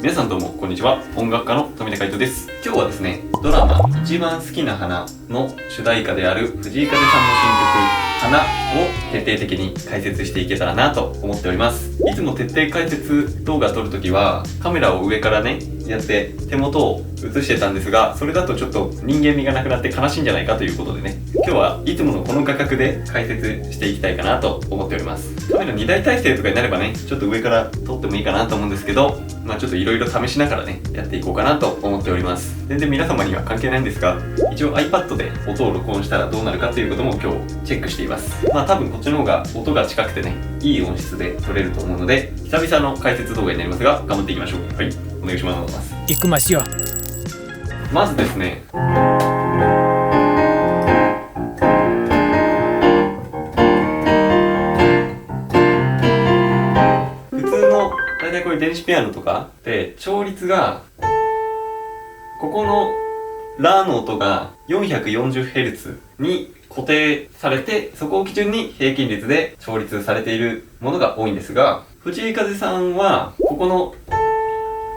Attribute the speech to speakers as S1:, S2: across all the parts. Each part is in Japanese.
S1: 皆さんどうもこんにちは。音楽家の富田海斗です。今日はですね、ドラマ一番好きな花の主題歌である藤井風さんの新曲花を徹底的に解説していけたらなと思っております。いつも徹底解説動画撮るときはカメラを上からねやって手元を映してたんですが、それだとちょっと人間味がなくなって悲しいんじゃないかということでね、今日はいつものこの画角で解説していきたいかなと思っております。カメラ2台体制とかになればね、ちょっと上から撮ってもいいかなと思うんですけど、ちょっといろいろ試しながらねやっていこうかなと思っております。全然皆様には関係ないんですが、一応 iPad で音を録音したらどうなるかということも今日チェックしています。多分こっちの方が音が近くてね、いい音質で撮れると思うので、久々の解説動画になりますが頑張っていきましょう。はい、お願いします。
S2: 行きますよ。
S1: まずですね、普通の大体こういう電子ピアノとかで調律がここのラの音が 440Hz に固定されて、そこを基準に平均率で調律されているものが多いんですが、藤井風さんはここの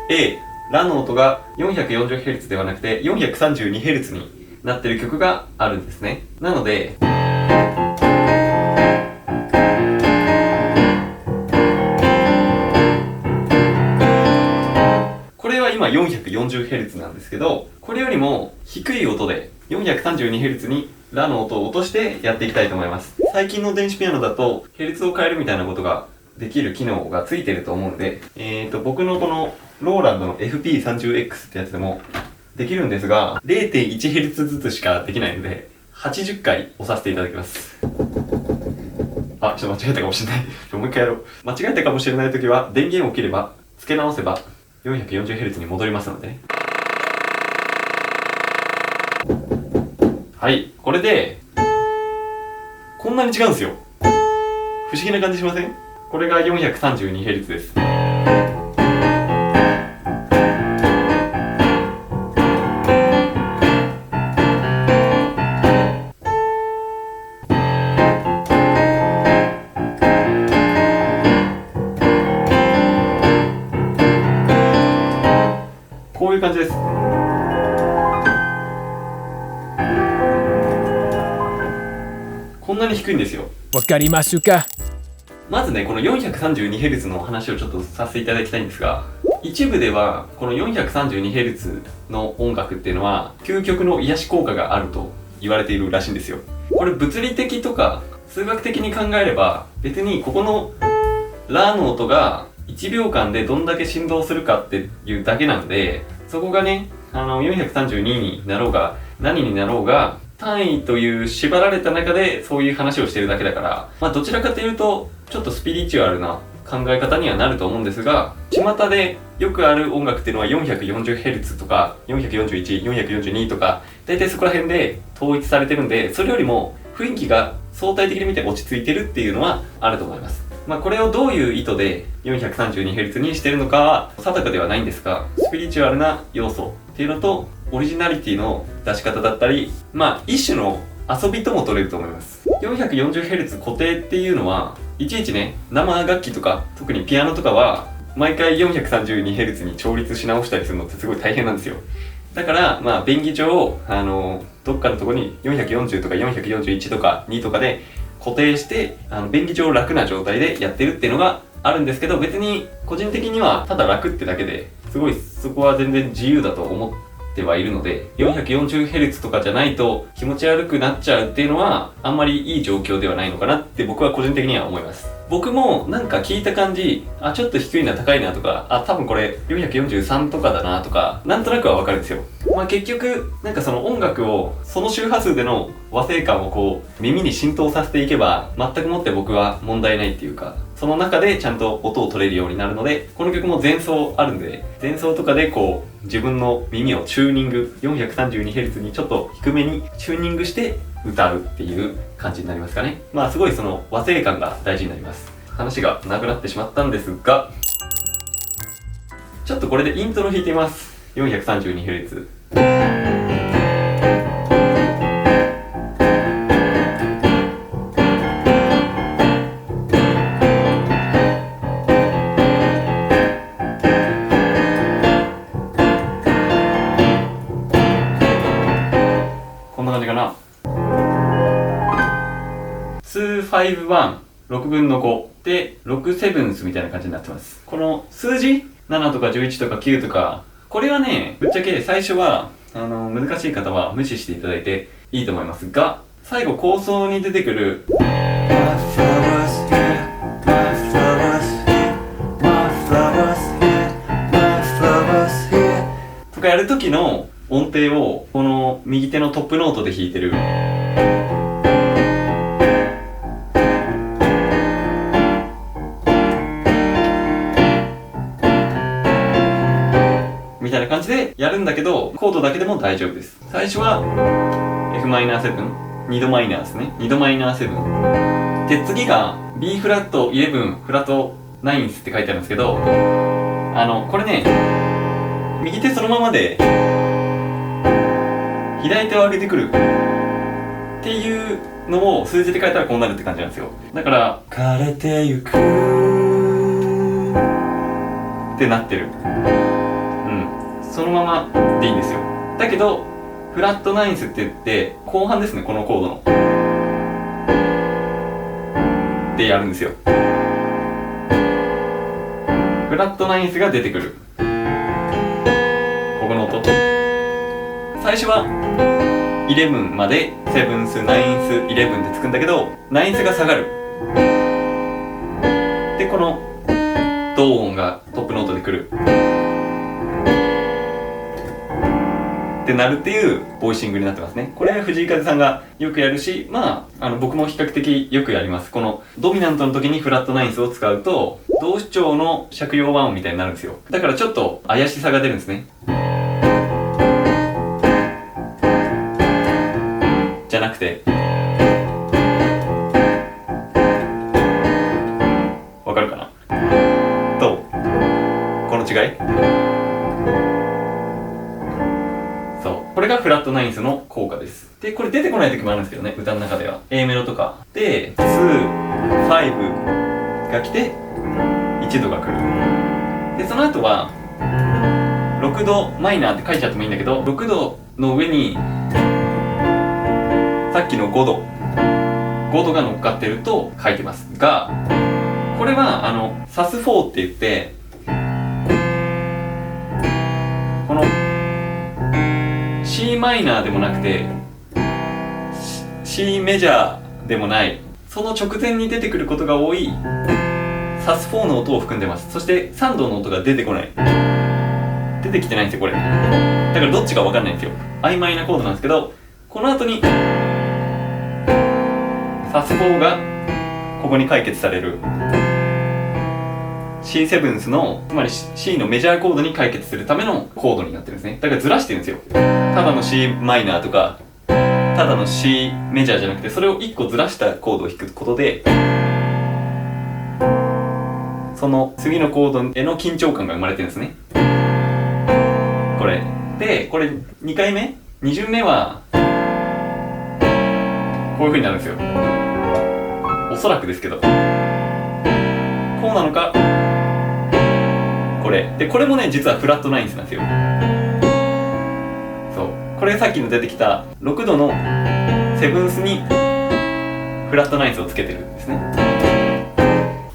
S1: Aラの音が 440Hz ではなくて 432Hz になっている曲があるんですね。なのでこれは今 440Hz なんですけど、これよりも低い音で 432Hz にラの音を落としてやっていきたいと思います。最近の電子ピアノだとヘルツを変えるみたいなことができる機能がついてると思うんで、僕のこのローランドの FP30X ってやつでもできるんですが、 0.1Hz ずつしかできないので80回押させていただきます。あ、ちょっと間違えたかもしれないもう一回やろう。間違えたかもしれないときは電源を切れば、付け直せば 440Hz に戻りますのでね。はい、これでこんなに違うんですよ。不思議な感じしません？これが 432Hz です。こういう感じです。こんなに低いんですよ。
S2: わかりますか？
S1: まずね、この 432Hz の話をちょっとさせていただきたいんですが、一部ではこの 432Hz の音楽っていうのは究極の癒し効果があると言われているらしいんですよ。これ物理的とか数学的に考えれば、別にここのラの音が1秒間でどんだけ振動するかっていうだけなんで、そこがね、432になろうが何になろうが単位という縛られた中でそういう話をしてるだけだから、どちらかというとちょっとスピリチュアルな考え方にはなると思うんですが、巷でよくある音楽っていうのは 440Hz とか 441、442とか大体そこら辺で統一されてるんで、それよりも雰囲気が相対的に見て落ち着いてるっていうのはあると思います。これをどういう意図で 432Hz にしてるのかは定かではないんですが、スピリチュアルな要素っていうのとオリジナリティの出し方だったり、一種の遊びとも取れると思います。 440Hz 固定っていうのはいちいちね、生楽器とか特にピアノとかは毎回 432Hz に調律し直したりするのってすごい大変なんですよ。だから便宜上どっかのとこに440とか441とか2とかで固定して便宜上楽な状態でやってるっていうのがあるんですけど、別に個人的にはただ楽ってだけですごいそこは全然自由だと思ってはいるので、 440Hz とかじゃないと気持ち悪くなっちゃうっていうのはあんまりいい状況ではないのかなって僕は個人的には思います。僕もなんか聞いた感じ、ちょっと低いな高いなとか、多分これ443とかだなとかなんとなくはわかるんですよ。結局なんかその音楽をその周波数での和声感をこう耳に浸透させていけば全くもって僕は問題ないっていうか、その中でちゃんと音を取れるようになるので、この曲も前奏あるんで、前奏とかでこう自分の耳をチューニング 432Hz にちょっと低めにチューニングして歌うっていう感じになりますかね。すごいその和声感が大事になります。話がなくなってしまったんですが、ちょっとこれでイントロ弾いてみます。 432Hz。5-1、6分の5で6セブンスみたいな感じになってます。この数字7とか11とか9とか、これはね、ぶっちゃけ最初は難しい方は無視していただいていいと思いますが、最後構想に出てくるとかやる時の音程をこの右手のトップノートで弾いてるみたいな感じでやるんだけど、コードだけでも大丈夫です。最初は F-7、2度マイナーですね。2度マイナー7で、次が B フラット11フラット9って書いてあるんですけど、これね、右手そのままで左手を上げてくるっていうのを数字で書いたらこうなるって感じなんですよ。だから枯れてゆくってなってる。そのままでいいんですよ。だけどフラットナインスって言って後半ですね、このコードのでやるんですよ。フラットナインスが出てくる、ここの音。最初は11までセブンス、ナインス、11でつくんだけど、ナインスが下がる。でこの同音がトップノートでくるってなるっていうボイシングになってますね。これ藤井風さんがよくやるし、僕も比較的よくやります。このドミナントの時にフラットナインスを使うと同主調の借用和音みたいになるんですよ。だからちょっと怪しさが出るんですね。じゃなくて、わかるかな？どう？この違い？これがフラットナインスの効果です。で、これ出てこない時もあるんですけどね、歌の中では。A メロとかで、2、5が来て、1度が来る。で、その後は、6度マイナーって書いちゃってもいいんだけど、6度の上に、さっきの5度が乗っかってると書いてますが、これは、サス4って言って、この、C マイナーでもなくて C メジャーでもない、その直前に出てくることが多いサス4の音を含んでます。そして3度の音が出てこない、出てきてないんですよこれ。だからどっちか分かんないんですよ。曖昧なコードなんですけど、この後にサス4がここに解決される C セブンスの、つまり C のメジャーコードに解決するためのコードになってるんですね。だからずらしてるんですよ。ただの C マイナーとかただの C メジャーじゃなくて、それを1個ずらしたコードを弾くことでその次のコードへの緊張感が生まれてるんですね。これで、これ2回目2巡目はこういう風になるんですよ。おそらくですけどこうなのか、これで、これもね実はフラットナインスなんですよ。そう、これさっきの出てきた6度のセブンスにフラットナインスをつけてるんですね。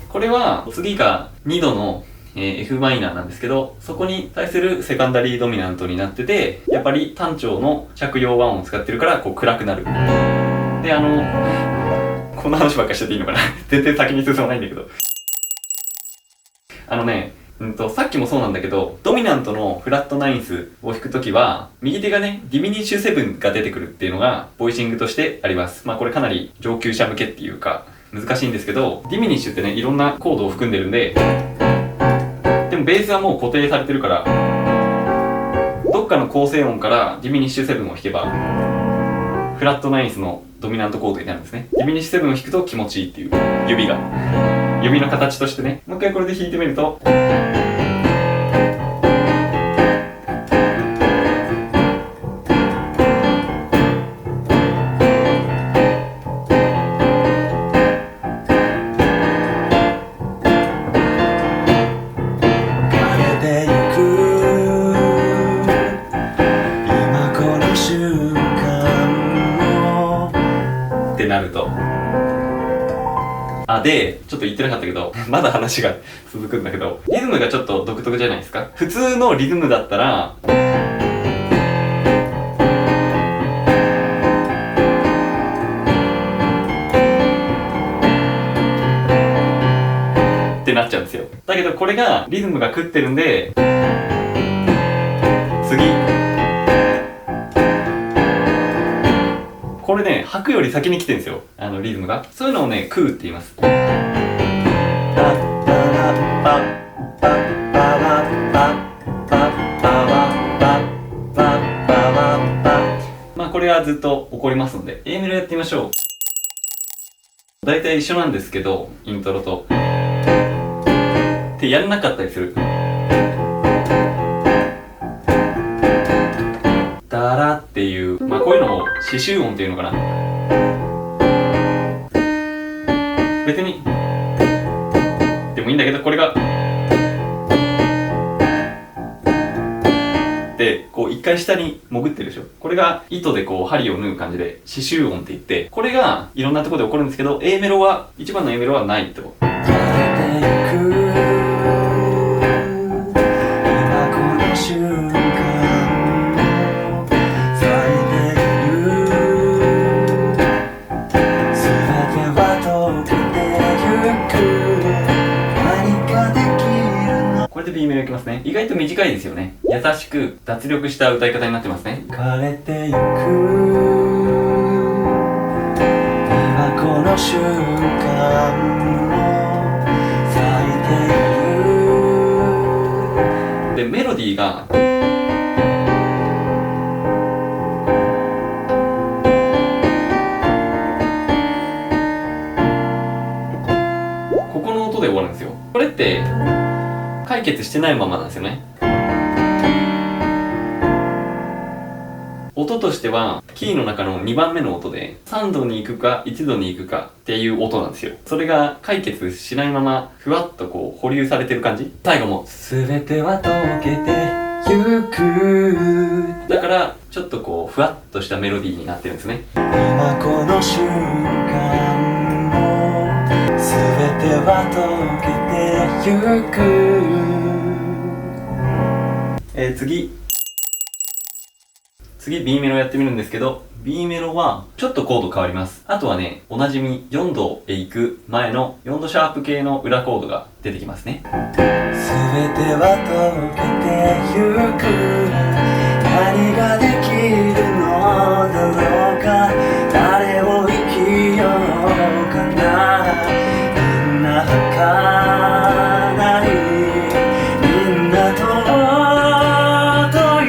S1: これは次が2度の、F マイナーなんですけど、そこに対するセカンダリードミナントになってて、やっぱり単調の借用和音を使ってるからこう暗くなる。でこんな話ばっかりしてていいのかな全然先に進まないんだけど、さっきもそうなんだけど、ドミナントのフラットナインスを弾くときは右手がねディミニッシュセブンが出てくるっていうのがボイシングとしてあります。これかなり上級者向けっていうか難しいんですけど、ディミニッシュってねいろんなコードを含んでるんで、でもベースはもう固定されてるから、どっかの構成音からディミニッシュセブンを弾けばフラットナインスのドミナントコードになるんですね。ディミニッシュセブンを弾くと気持ちいいっていう、指の形としてね。もう一回これで弾いてみると、ってなるとで、ちょっと言ってなかったけど、まだ話が続くんだけど、リズムがちょっと独特じゃないですか。普通のリズムだったら、ってなっちゃうんですよ。だけどこれがリズムが食ってるんで、次。これね、吐くより先に来てるんですよ。リズムが。そういうのをね、食うって言います。まあこれはずっと起こりますので、A メロやってみましょう。大体一緒なんですけど、イントロと。ってやらなかったりする。ダラっていう、まあこういうのを刺繍音っていうのかな。別にでもいいんだけど、これがでこう一回下に潜ってるでしょ。これが糸でこう針を縫う感じで刺繍音って言って、これがいろんなところで起こるんですけど、 A メロは1番の A メロはないと。これで B メロいきますね。意外と短いですよね。優しく脱力した歌い方になってますね。枯れてゆく今この瞬間も咲いている。でメロディーがここの音で終わるんですよ。これって解決してないままなんですよね。音としてはキーの中の2番目の音で3度に行くか1度に行くかっていう音なんですよ。それが解決しないままふわっとこう保留されてる感じ。最後も全ては溶けてゆくだからちょっとこうふわっとしたメロディーになってるんですね。今この瞬間も全ては溶けてゆく。次 B メロやってみるんですけど、 B メロはちょっとコード変わります。あとはね、おなじみ4度へ行く前の4度シャープ系の裏コードが出てきますね。全ては溶けてゆく何ができるのだろうか誰を生きようかなみんな儚いみんな尊い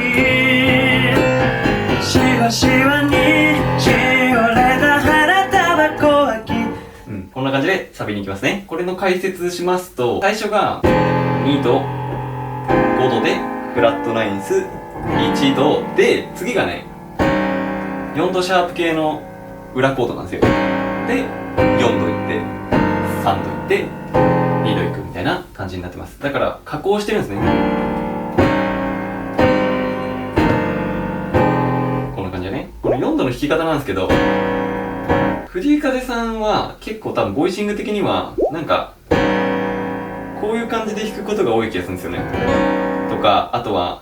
S1: しわしわにしおれた花束小秋。こんな感じでサビに行きますね。これの解説しますと、最初が2度5度でフラットナインス1度で、次がね4度シャープ系の裏コードなんですよ。で4度いって3度いって2度いくみたいな感じになってます。だから加工してるんですね。こんな感じでね。この4度の弾き方なんですけど、藤井風さんは結構多分ボイシング的にはなんかこういう感じで弾くことが多い気がするんですよね。とか、あとは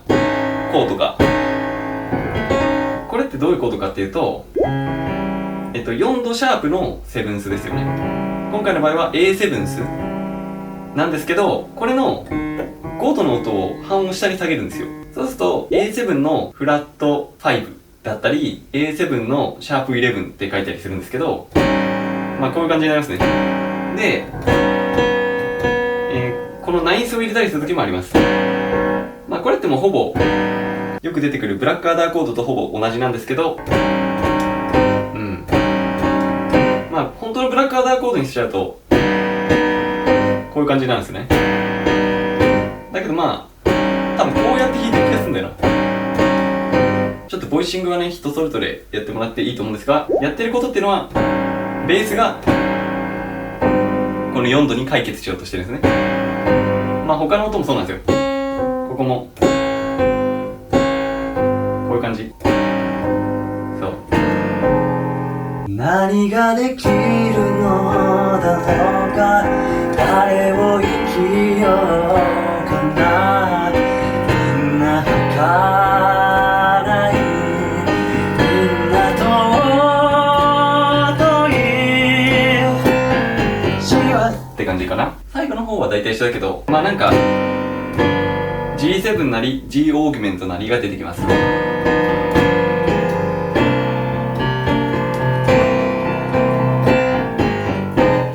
S1: こうとか。これってどういうことかっていうと、4度シャープのセブンスですよね。今回の場合は A セブンスなんですけど、これの5度の音を半音下に下げるんですよ。そうすると A7 のフラット5だったり A7 のシャープ11って書いたりするんですけど、まあこういう感じになりますね。で、このナインスを入れたりする時もあります。まあこれってもうほぼよく出てくるブラックアダーコードとほぼ同じなんですけど、まあ本当のブラックアダーコードにしちゃうとこういう感じなんですね。だけどまあ多分こうやって弾いてる気がするんだよな。ちょっとボイシングはね人それぞれやってもらっていいと思うんですが、やってることっていうのはベースがこの4度に解決しようとしてるんですね。まあ他の音もそうなんですよ。ここもこういう感じ。そう。
S2: 何ができるのだろうか、誰を生きようかな、みんな儚い、みんな尊い死は
S1: って感じかな。最後の方は大体一緒だけど、まあなんか G7 なり G オーギュメントなりが出てきます。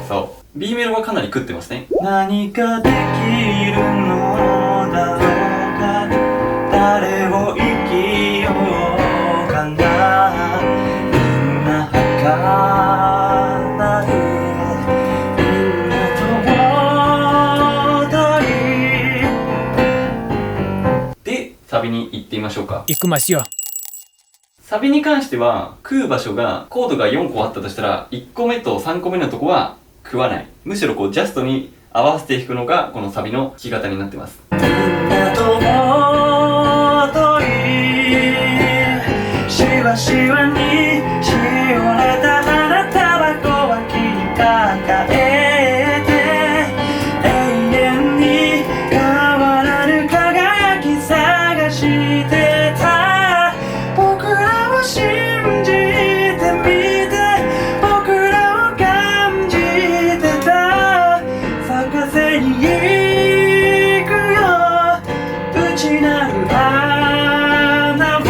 S1: そう B メロがかなり食ってますね。
S2: 何かできるのだろうか、誰を生きようかな、みんな儚い、みんな尊い。
S1: で、サビに行ってみましょうか。
S3: 行きますよ。
S1: サビに関しては食う場所がコードが4個あったとしたら1個目と3個目のとこは食わない。むしろこうジャストに合わせて弾くのがこのサビの弾き方になってます。
S2: みんな尊い、しわしわにしおれた花束は木に抱えて、永遠に変わらぬ輝き探してた。僕らを信じてみて、僕らを感じてた。咲かせに行くよ、内なる花を。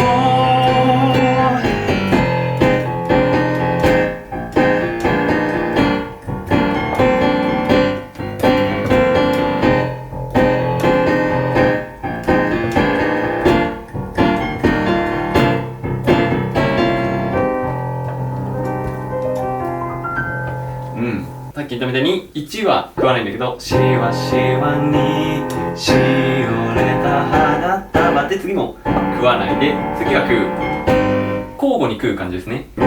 S1: さっき言ったみたいに1は食わないんだけど、しわしわにしおれた花束って次も食わないで、次が食う。交互に食う感じですね。2、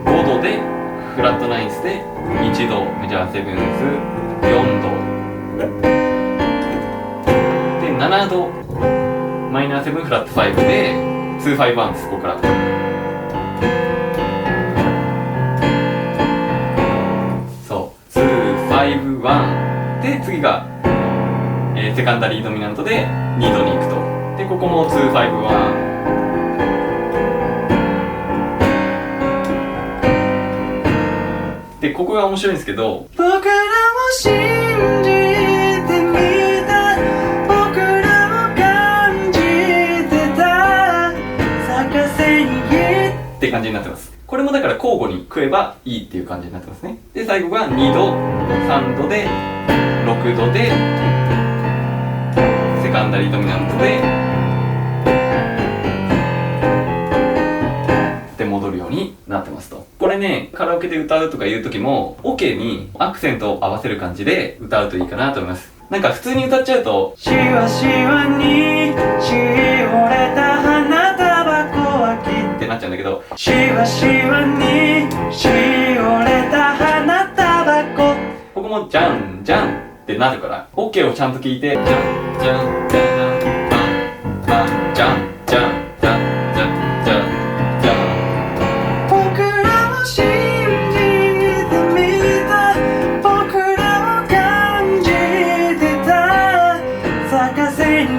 S1: 5度でフラットナインスで1度メジャーセブンス、4度で7度マイナーセブンフラット5で2、5、1です。ここから5、1で次が、セカンダリードミナントで2度に行くと。でここも2、5、1で、ここが面白いんですけど、
S2: 僕らを信じてみた、僕らを感じてた。咲かせに
S1: って感じになってます。これもだから交互に食えばいいっていう感じになってますね。で最後が2度、3度で6度でセカンダリードミナントで戻るようになってますと。これね、カラオケで歌うとかいう時もオケにアクセントを合わせる感じで歌うといいかなと思います。なんか普通に歌っちゃうと
S2: しわしわにしおれた花束小脇
S1: ってなっちゃうんだけど、
S2: しわしわにしおれた花束小、
S1: ここもジャンジャンってなるから、オケをちゃんと聞いて、ジャンジャンジャンジャンバンバンジャンジャンジャンジャンジャンジャン。
S2: 僕らを信じてみた、僕らを感じてた。咲かせに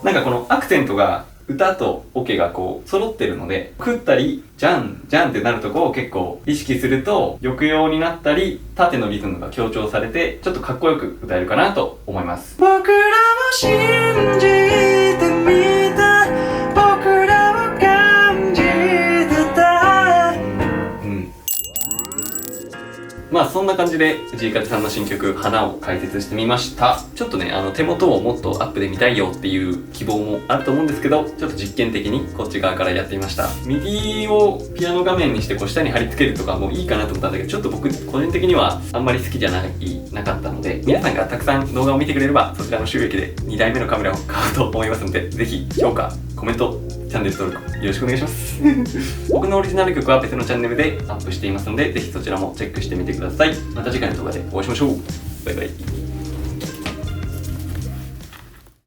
S1: なんかこのアクセントが歌とオケがこう揃ってるので、食ったりジャンジャンってなるとこを結構意識すると抑揚になったり縦のリズムが強調されてちょっとかっこよく歌えるかなと思います。
S2: 僕らを信じてみた、僕らを感じてた。
S1: まあそんな感じでジーカテさんの新曲「花」を解説してみました。ちょっとね手元をもっとアップで見たいよっていう希望もあると思うんですけど、ちょっと実験的にこっち側からやってみました。ミディをピアノ画面にしてこう下に貼り付けるとかもいいかなと思ったんだけど、ちょっと僕個人的にはあんまり好きじゃなかったので、皆さんがたくさん動画を見てくれればそちらの収益で2台目のカメラを買うと思いますので、ぜひ評価、コメント、チャンネル登録よろしくお願いします僕のオリジナル曲は別のチャンネルでアップしていますので、ぜひそちらもチェックしてみてください。また次回の動画でお会いしましょう。バイバイ。